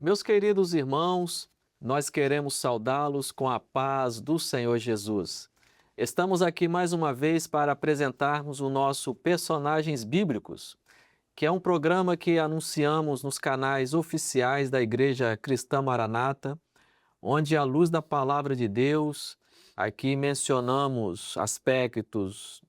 Meus queridos irmãos, nós queremos saudá-los com a paz do Senhor Jesus. Estamos aqui mais uma vez para apresentarmos o nosso Personagens Bíblicos, que é um programa que anunciamos nos canais oficiais da Igreja Cristã Maranata, onde, à luz da Palavra de Deus, aqui mencionamos aspectos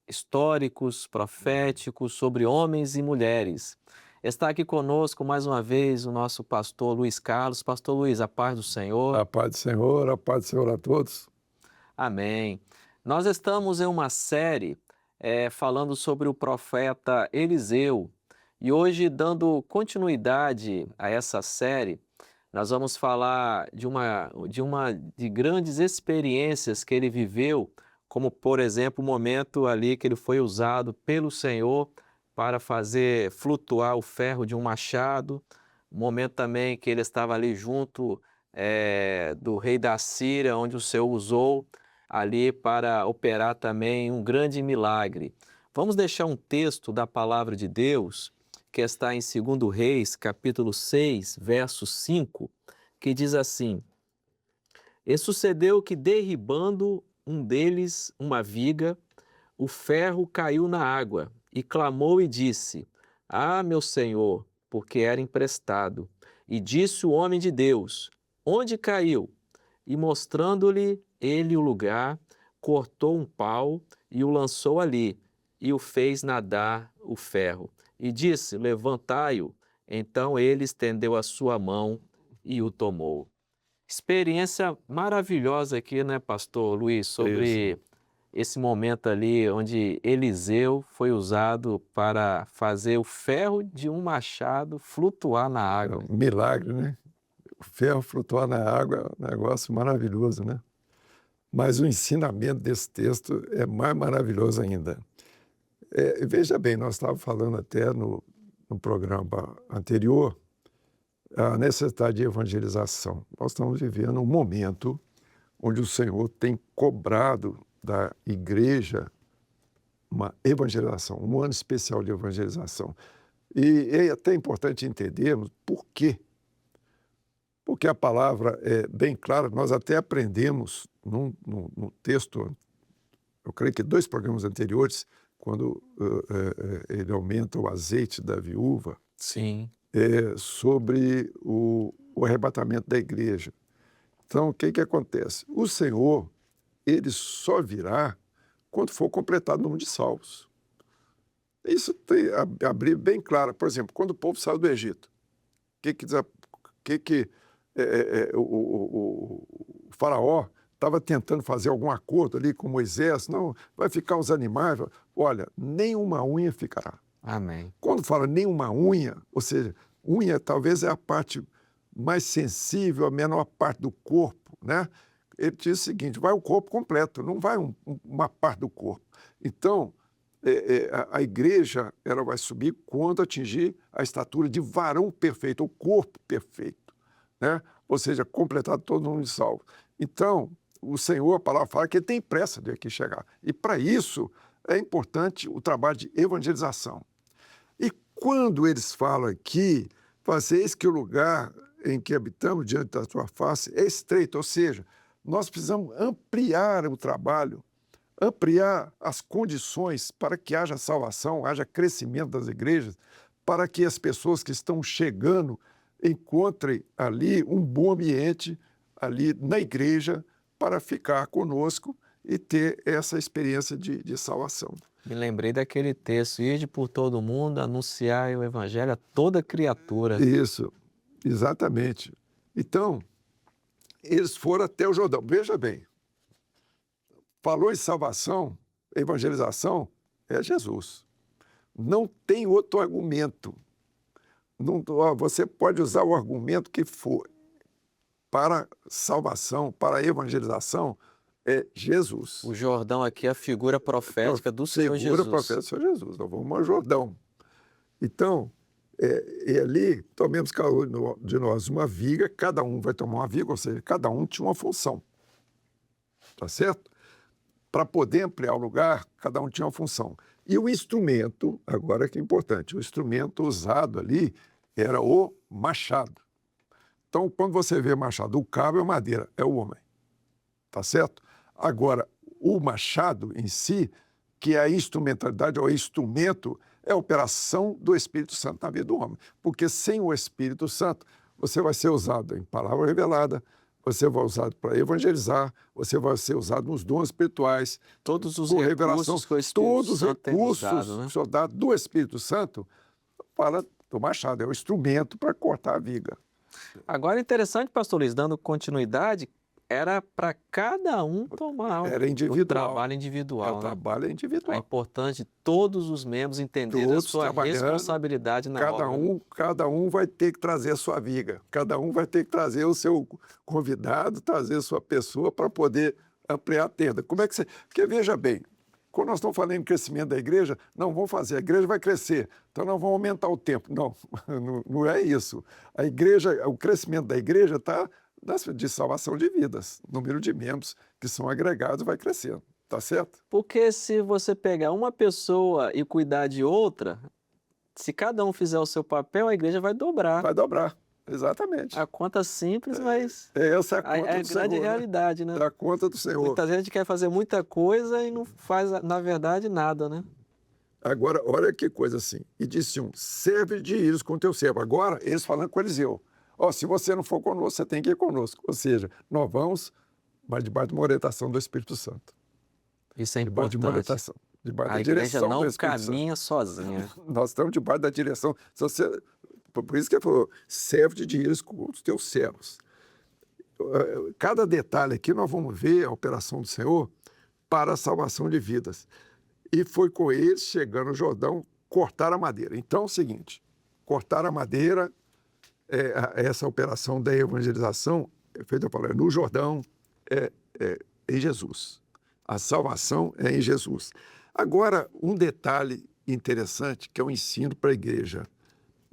históricos, proféticos sobre homens e mulheres. Está aqui conosco mais uma vez o nosso pastor Luiz Carlos. Pastor Luiz, a paz do Senhor. A paz do Senhor a todos. Amém. Nós estamos em uma série falando sobre o profeta Eliseu e hoje, dando continuidade a essa série, nós vamos falar de grandes experiências que ele viveu, como, por exemplo, o momento ali que ele foi usado pelo Senhor para fazer flutuar o ferro de um machado, o momento também que ele estava ali junto do rei da Síria, onde o Senhor usou ali para operar também um grande milagre. Vamos deixar um texto da palavra de Deus, que está em 2 Reis, capítulo 6, verso 5, que diz assim: E sucedeu que, derribando um deles uma viga, o ferro caiu na água, e clamou e disse: Ah, meu senhor, porque era emprestado. E disse o homem de Deus: Onde caiu? E mostrando-lhe ele o lugar, cortou um pau e o lançou ali, e o fez nadar o ferro. E disse: Levantai-o. Então ele estendeu a sua mão e o tomou. Experiência maravilhosa aqui, né, pastor Luiz, Isso. sobre esse momento ali onde Eliseu foi usado para fazer o ferro de um machado flutuar na É água. um milagre, né? O ferro flutuar na água é um negócio maravilhoso, né? Mas o ensinamento desse texto é mais maravilhoso ainda. Veja bem, nós estávamos falando até no programa anterior a necessidade de evangelização. Nós estamos vivendo um momento onde o Senhor tem cobrado da igreja uma evangelização, um ano especial de evangelização. E é até importante entendermos por quê. Porque a palavra é bem clara, nós até aprendemos no texto, eu creio que 2 programas anteriores, quando ele aumenta o azeite da viúva, Sim, sobre o arrebatamento da igreja. Então, o que que acontece? O Senhor, ele só virá quando for completado o número de salvos. Isso tem a Bíblia bem clara. Por exemplo, quando o povo saiu do Egito, o faraó estava tentando fazer algum acordo ali com Moisés, não, vai ficar os animais. Olha, nenhuma unha ficará. amém. Quando fala nenhuma unha, ou seja, unha talvez é a parte mais sensível, a menor parte do corpo, né? Ele diz o seguinte: vai o corpo completo, não vai uma parte do corpo. Então, a igreja ela vai subir quando atingir a estatura de varão perfeito, o corpo perfeito, né? Ou seja, completado todo mundo salvo. Então, o Senhor, a palavra fala que ele tem pressa de aqui chegar. E para isso é importante o trabalho de evangelização. E quando eles falam aqui, fazeis que o lugar em que habitamos diante da tua face é estreito, ou seja, nós precisamos ampliar o trabalho, ampliar as condições para que haja salvação, haja crescimento das igrejas, para que as pessoas que estão chegando encontrem ali um bom ambiente, ali na igreja, para ficar conosco e ter essa experiência de salvação. Me lembrei daquele texto: Ide por todo mundo, anunciai o evangelho a toda criatura. Isso, exatamente. Então, eles foram até o Jordão. Veja bem, falou em salvação, evangelização, é Jesus. Não tem outro argumento. Não, você pode usar o argumento que for para salvação, para evangelização, é Jesus. O Jordão aqui é a figura profética do Senhor Segura o Jesus. profeta Senhor Jesus. Nós vamos ao Jordão. Então, e ali tomemos cada um de nós uma viga, cada um vai tomar uma viga, ou seja, cada um tinha uma função. Tá certo? Para poder ampliar o lugar, cada um tinha uma função. E o instrumento, agora que é importante, o instrumento usado ali era o machado. Então, quando você vê machado, o cabo é madeira, é o homem. Tá certo? Agora, o machado em si, que é a instrumentalidade, ou instrumento, é a operação do Espírito Santo na vida do homem. Porque sem o Espírito Santo, você vai ser usado em palavra revelada, você vai ser usado para evangelizar, você vai ser usado nos dons espirituais, Todos os por revelação, recursos que o Espírito todos os Santo tem nos recursos dado, né? que são dados do Espírito Santo para do machado, é o instrumento para cortar a viga. Agora, interessante, pastor Luiz, dando continuidade, era para cada um tomar Era o individual. trabalho É o individual, né? trabalho É individual. importante todos os membros entenderem a Todos sua trabalhando, responsabilidade na obra. Né? Cada um vai ter que trazer a sua viga, cada um vai ter que trazer o seu convidado, trazer a sua pessoa para poder ampliar a tenda. Como é que você... Porque veja bem, quando nós estamos falando em crescimento da igreja, não vamos fazer, a igreja vai crescer, então nós vamos aumentar o tempo. Não, não é isso. A igreja, o crescimento da igreja está de salvação de vidas. O número de membros que são agregados vai crescendo, tá certo? Porque se você pegar uma pessoa e cuidar de outra, se cada um fizer o seu papel, a igreja vai dobrar. Vai dobrar, exatamente. A conta simples, mas Essa é a conta é a do grande Senhor, né? realidade, né? É a conta do Senhor. Muitas vezes a gente quer fazer muita coisa e não faz, na verdade, nada, né? Agora, olha que coisa assim. E disse um, serve de íris com teu servo. Agora, eles falando com Eliseu. Ó, se você não for conosco, você tem que ir conosco. Ou seja, nós vamos, mas debaixo de uma orientação do Espírito Santo. Isso é Debaixo de uma importante. orientação. Debaixo A da igreja direção não do Espírito Santo. caminha sozinha. Nós estamos debaixo da direção. Se você, por isso que ele falou, serve de íris com os teus servos. Cada detalhe aqui nós vamos ver a operação do Senhor para a salvação de vidas. E foi com eles, chegando no Jordão, cortar a madeira. Então é o seguinte, cortar a madeira, essa operação da evangelização é feita no Jordão, em Jesus. A salvação é em Jesus. Agora, um detalhe interessante, que é o ensino para a igreja.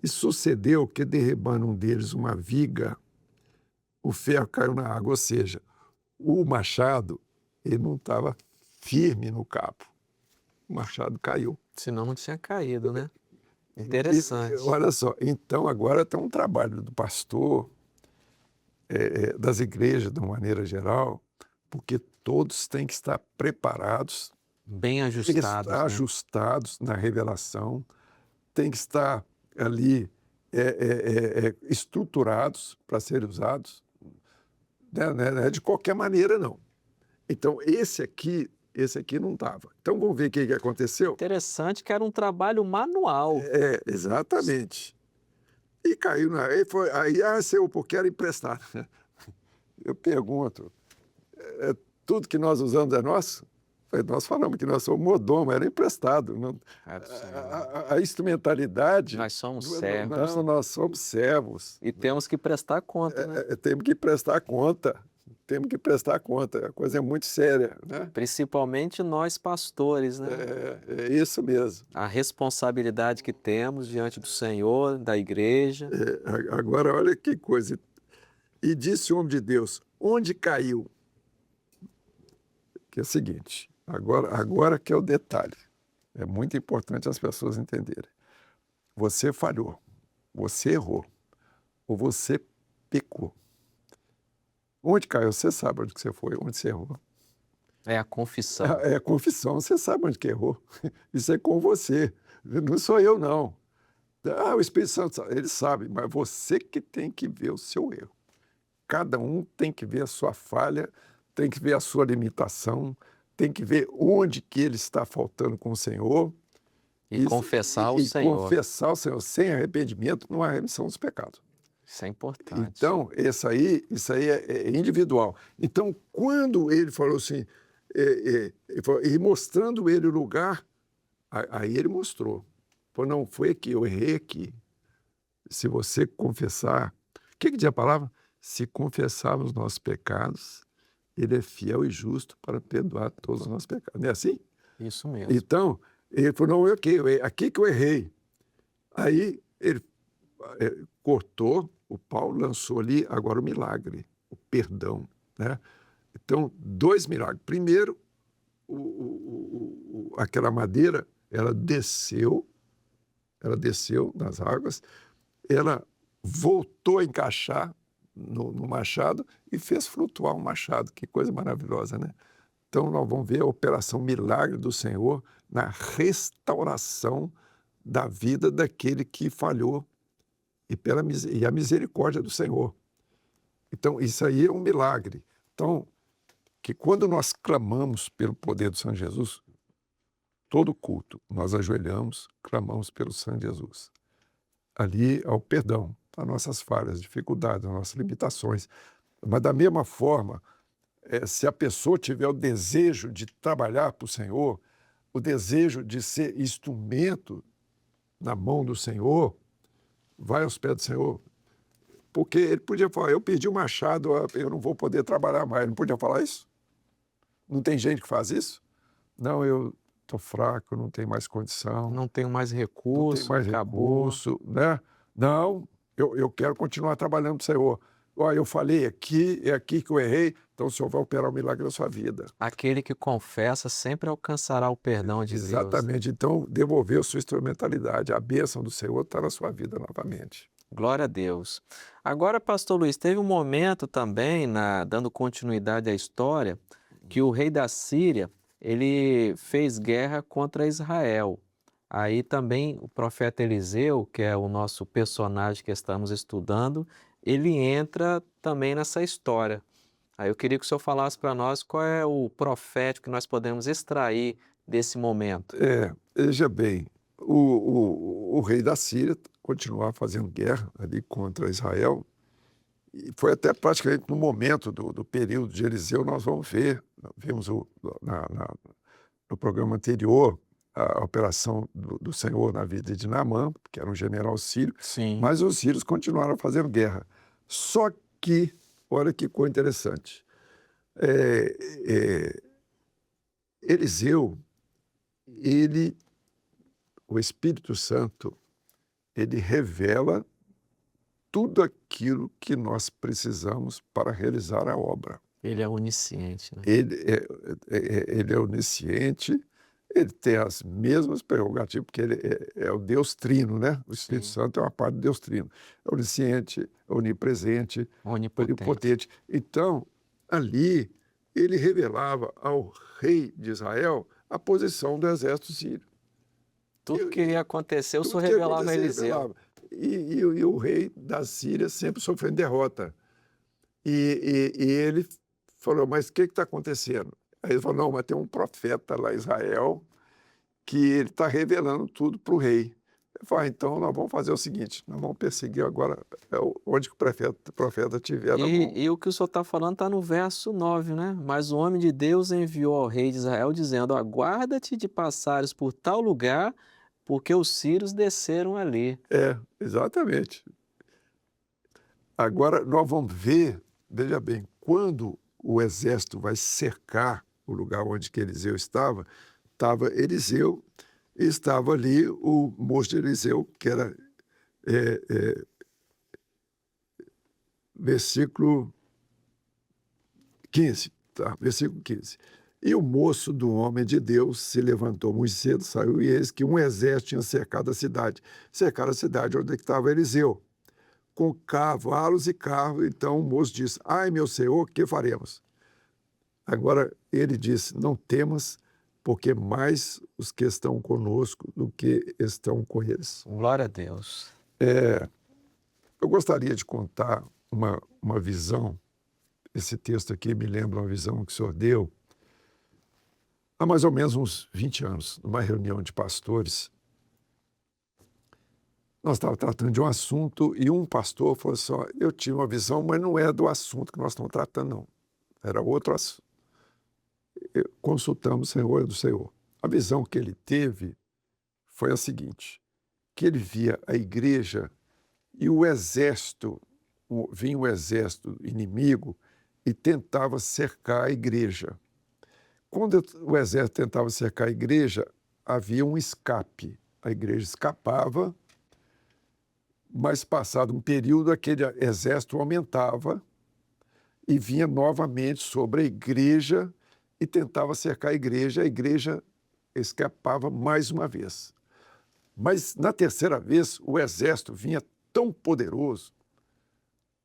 E sucedeu que, derribando um deles uma viga, o ferro caiu na água, ou seja, o machado ele não estava firme no cabo. O machado caiu. Senão não tinha caído, né? Interessante. Olha só, então agora tem um trabalho do pastor, das igrejas de uma maneira geral, porque todos têm que estar preparados, Bem têm que ajustados, estar né? ajustados na revelação, têm que estar ali estruturados para serem usados, né, de qualquer maneira, não. Então, esse aqui não estava. Então, vamos ver o que aconteceu? Interessante que era um trabalho manual. Exatamente. E caiu Senhor, porque era emprestado. Eu pergunto, tudo que nós usamos é nosso? Nós falamos que nós somos mordomo, era emprestado. Não, a instrumentalidade... Nós somos servos. Não, nós somos servos. E temos que prestar conta, né? Temos que prestar conta. Temos que prestar conta. A coisa é muito séria, né? Principalmente nós pastores, né? É isso mesmo. A responsabilidade que temos diante do Senhor, da igreja. Agora, olha que coisa. E disse o homem de Deus, onde caiu? Que é o seguinte, agora que é o detalhe. É muito importante as pessoas entenderem. Você falhou, você errou, ou você pecou. Onde caiu? Você sabe onde que você foi, onde você errou. É a confissão. É a confissão, você sabe onde que errou. Isso é com você, não sou eu, não. O Espírito Santo, ele sabe, mas você que tem que ver o seu erro. Cada um tem que ver a sua falha, tem que ver a sua limitação, tem que ver onde que ele está faltando com o Senhor. E confessar o Senhor. Confessar o Senhor sem arrependimento, não há remissão dos pecados. Isso é importante. Então, isso aí é individual. Então, quando ele falou assim, e mostrando ele o lugar, aí ele mostrou. Falou, não, foi aqui, eu errei aqui. Se você confessar... O que diz a palavra? Se confessarmos os nossos pecados, ele é fiel e justo para perdoar todos os nossos pecados. Não é assim? Isso mesmo. Então, ele falou, não, aqui que eu errei. Aí ele cortou, o Paulo lançou ali agora o milagre, o perdão, né? Então, 2 milagres. Primeiro, aquela madeira, ela desceu nas águas, ela voltou a encaixar no machado e fez flutuar um machado. Que coisa maravilhosa, né? Então, nós vamos ver a operação milagre do Senhor na restauração da vida daquele que falhou e a misericórdia do Senhor. Então, isso aí é um milagre. Então, que quando nós clamamos pelo poder do Sangue de Jesus, todo culto, nós ajoelhamos, clamamos pelo Sangue de Jesus. Ali há o perdão das nossas falhas, dificuldades, das nossas limitações. Mas, da mesma forma, se a pessoa tiver o desejo de trabalhar para o Senhor, o desejo de ser instrumento na mão do Senhor, vai aos pés do Senhor. Porque ele podia falar, eu perdi o machado, eu não vou poder trabalhar mais. Ele não podia falar isso? Não tem gente que faz isso? Não, eu estou fraco, não tenho mais condição. Não tenho mais Não recurso, tenho mais acabou. recurso, né? Não, eu quero continuar trabalhando para o Senhor. Olha, eu falei aqui, é aqui que eu errei, então o Senhor vai operar o milagre na sua vida. Aquele que confessa sempre alcançará o perdão de Deus. Exatamente. Então, devolver a sua instrumentalidade. A bênção do Senhor está na sua vida novamente. Glória a Deus. Agora, pastor Luiz, teve um momento também, dando continuidade à história, que o rei da Síria, ele fez guerra contra Israel. Aí também o profeta Eliseu, que é o nosso personagem que estamos estudando, ele entra também nessa história. Aí eu queria que o senhor falasse para nós qual é o profético que nós podemos extrair desse momento. Veja bem, o rei da Síria continuava fazendo guerra ali contra Israel, e foi até praticamente no momento do período de Eliseu, nós vamos ver, vimos no programa anterior, a operação do Senhor na vida de Naamã, que era um general sírio, Sim. mas os sírios continuaram fazendo guerra. Só que, olha que coisa interessante, Eliseu, o Espírito Santo, ele revela tudo aquilo que nós precisamos para realizar a obra. Ele é onisciente, né? Ele é onisciente, ele tem as mesmas prerrogativas, porque ele é o Deus Trino, né? O Espírito Santo é uma parte do Deus Trino. É onisciente, é onipresente, onipotente. Então, ali, ele revelava ao rei de Israel a posição do exército sírio. Tudo que ia acontecer, o senhor revelava a Eliseu. E o rei da Síria sempre sofrendo derrota. E ele falou, mas o que está acontecendo? Aí ele falou, não, mas tem um profeta lá em Israel que ele está revelando tudo para o rei. Ele falou, então nós vamos fazer o seguinte, nós vamos perseguir agora onde que o profeta estiver. E o que o senhor está falando está no verso 9, né? Mas o homem de Deus enviou ao rei de Israel, dizendo, aguarda-te de passares por tal lugar, porque os sírios desceram ali. Exatamente. Agora nós vamos ver, veja bem, quando o exército vai cercar o lugar onde que Eliseu estava Eliseu e estava ali o moço de Eliseu, que era versículo 15, tá? Versículo 15. E o moço do homem de Deus se levantou muito cedo, saiu, e eis que um exército tinha cercado a cidade. Cercaram a cidade onde estava Eliseu, com cavalos e carros. Então o moço disse, ai meu senhor, que faremos? Agora ele disse, não temas, porque mais os que estão conosco do que estão com eles. Glória a Deus. Eu gostaria de contar uma visão. Esse texto aqui me lembra uma visão que o senhor deu há mais ou menos uns 20 anos, numa reunião de pastores. Nós estávamos tratando de um assunto e um pastor falou assim, eu tive uma visão, mas não é do assunto que nós estamos tratando, não. Era outro assunto. Consultamos o Senhor e do Senhor. A visão que ele teve foi a seguinte, que ele via a igreja e o exército, vinha o exército inimigo e tentava cercar a igreja. Quando o exército tentava cercar a igreja, havia um escape. A igreja escapava, mas passado um período, aquele exército aumentava e vinha novamente sobre a igreja e tentava cercar a igreja escapava mais uma vez. Mas na terceira vez, o exército vinha tão poderoso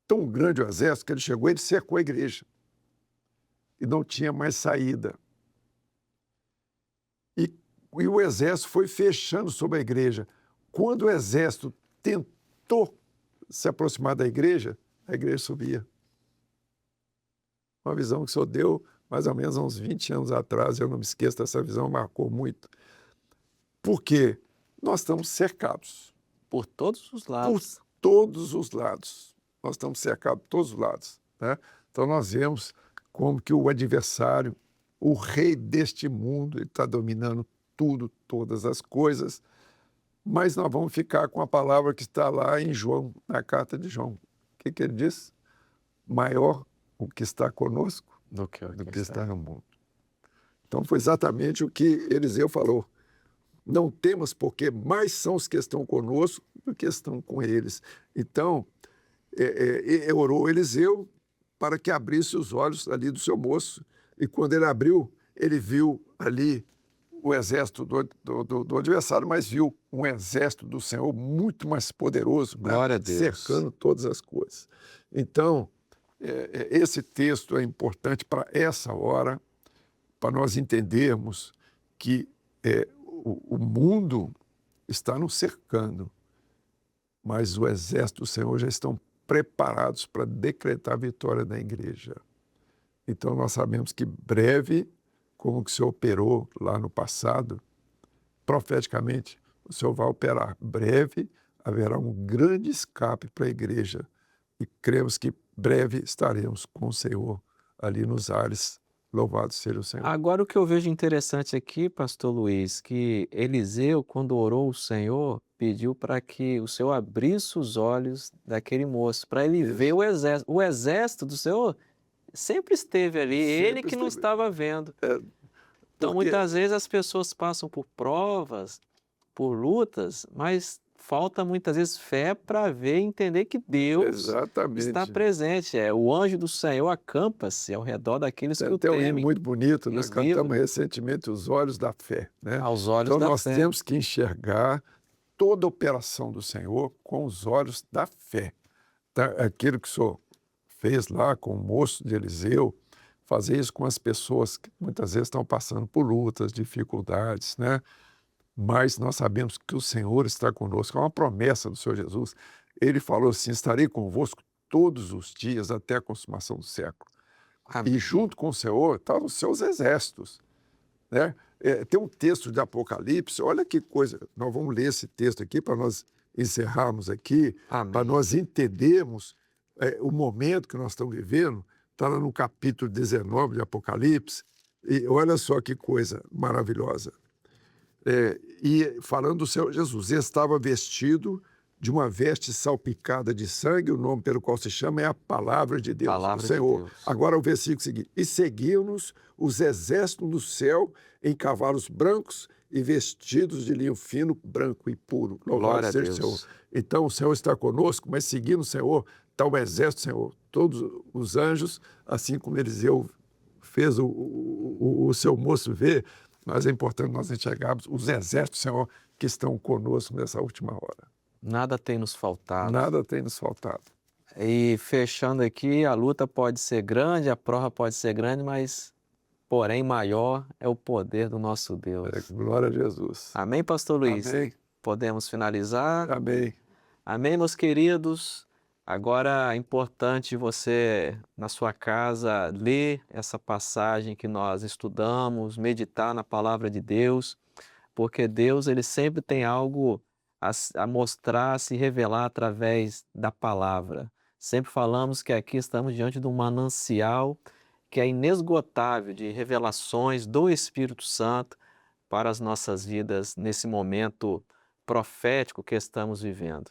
tão grande o exército que ele chegou, ele cercou a igreja. E não tinha mais saída. E o exército foi fechando sobre a igreja. Quando o exército tentou se aproximar da igreja, a igreja subia. Uma visão que o senhor deu mais ou menos há uns 20 anos atrás, eu não me esqueço dessa visão, marcou muito. Porque nós estamos cercados. Por todos os Por lados. todos os lados. Nós estamos cercados por todos os lados, né? Então nós vemos como que o adversário, o rei deste mundo, ele está dominando tudo, todas as coisas, mas nós vamos ficar com a palavra que está lá em João, na carta de João. O que ele diz? Maior o que está conosco Do que está no mundo. Então foi exatamente o que Eliseu falou. Não temos, porque mais são os que estão conosco do que estão com eles. Então, orou Eliseu para que abrisse os olhos ali do seu moço. E quando ele abriu, ele viu ali o exército do adversário, mas viu um exército do Senhor muito mais poderoso, né? Glória a Deus. Cercando todas as coisas. Então, esse texto é importante para essa hora, para nós entendermos que o mundo está nos cercando, mas o exército do Senhor já estão preparados para decretar a vitória da igreja. Então nós sabemos que breve, como que o Senhor operou lá no passado, profeticamente, o Senhor vai operar. Breve haverá um grande escape para a igreja e cremos que breve estaremos com o Senhor ali nos ares. Louvado seja o Senhor. Agora o que eu vejo interessante aqui, pastor Luiz, que Eliseu, quando orou o Senhor, pediu para que o Senhor abrisse os olhos daquele moço, para ele ver o exército. O exército do Senhor sempre esteve ali, ele que não estava vendo. Então, muitas vezes as pessoas passam por provas, por lutas, mas falta muitas vezes fé para ver e entender que Deus está presente. O anjo do Senhor acampa-se ao redor daqueles que o Tem um hino temem. muito bonito, nós cantamos recentemente Os Olhos da Fé, né? Aos olhos então da nós fé. temos que enxergar toda a operação do Senhor com os olhos da fé. Aquilo que o Senhor fez lá com o moço de Eliseu, fazer isso com as pessoas que muitas vezes estão passando por lutas, dificuldades, né? Mas nós sabemos que o Senhor está conosco, é uma promessa do Senhor Jesus. Ele falou assim, estarei convosco todos os dias até a consumação do século. Amém. E junto com o Senhor estão os seus exércitos, né? Tem um texto de Apocalipse, olha que coisa, nós vamos ler esse texto aqui para nós encerrarmos aqui, para nós entendermos o momento que nós estamos vivendo. Está lá no capítulo 19 de Apocalipse, e olha só que coisa maravilhosa. E falando do Senhor Jesus, estava vestido de uma veste salpicada de sangue, o nome pelo qual se chama é a Palavra de Deus, Palavra o Senhor. de Deus. Agora o versículo seguinte, e seguiam-nos os exércitos do céu em cavalos brancos e vestidos de linho fino, branco e puro. Glória a seja o Deus. Senhor. Então o Senhor está conosco, mas seguindo o Senhor, está o exército do Senhor, todos os anjos, assim como Eliseu fez o seu moço ver, mas é importante nós enxergarmos os exércitos do Senhor que estão conosco nessa última hora. Nada tem nos faltado. Nada tem nos faltado. E fechando aqui, a luta pode ser grande, a prova pode ser grande, mas porém maior é o poder do nosso Deus. Glória a Jesus. Amém, pastor Luiz? Amém. Podemos finalizar? Amém. Amém, meus queridos? Agora é importante você, na sua casa, ler essa passagem que nós estudamos, meditar na palavra de Deus, porque Deus ele sempre tem algo a mostrar, a se revelar através da palavra. Sempre falamos que aqui estamos diante de um manancial que é inesgotável de revelações do Espírito Santo para as nossas vidas nesse momento profético que estamos vivendo.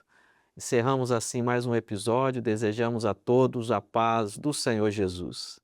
Encerramos assim mais um episódio, desejamos a todos a paz do Senhor Jesus.